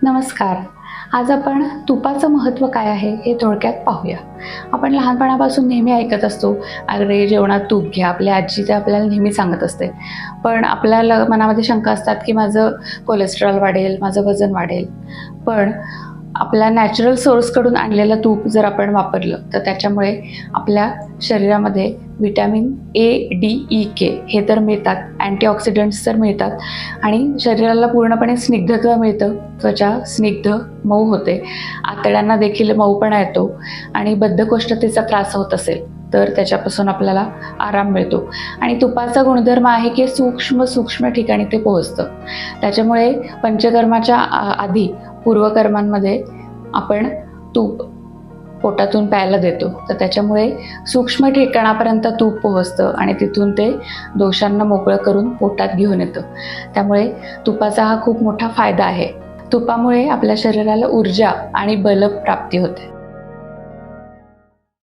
नमस्कार. आज आपण तुपाचं महत्त्व काय आहे हे थोडक्यात पाहूया. आपण लहानपणापासून नेहमी ऐकत असतो, "अरे जेवणात तूप घ्या." आपल्या आजी ते आपल्याला नेहमी सांगत असते. पण आपल्याला मनामध्ये शंका असतात, की माझं कोलेस्ट्रॉल वाढेल, माझं वजन वाढेल. पण आपल्या नॅचरल सोर्सकडून आणलेलं तूप जर आपण वापरलं, तर त्याच्यामुळे आपल्या शरीरामध्ये व्हिटॅमिन ए, डी, ई, के हे तर मिळतात, अँटीऑक्सिडंट्स तर मिळतात आणि शरीराला पूर्णपणे स्निग्धत्व मिळतं. त्वचा स्निग्ध, मऊ होते. आतड्यांना देखील मऊपणा येतो आणि बद्धकोष्ठतेचा त्रास होत असेल, तर त्याच्यापासून आपल्याला आराम मिळतो. आणि तुपाचा गुणधर्म आहे की सूक्ष्म ठिकाणी ते पोहोचतं. त्याच्यामुळे पंचकर्माच्या आधी पूर्वकर्मांमध्ये आपण तूप पोटातून प्यायला देतो. तर त्याच्यामुळे सूक्ष्म ठिकाणापर्यंत तूप पोहोचतं आणि तिथून ते दोषांना मोकळं करून पोटात घेऊन येतं. त्यामुळे तुपाचा हा खूप मोठा फायदा आहे. तुपामुळे आपल्या शरीराला ऊर्जा आणि बलप्राप्ती होते.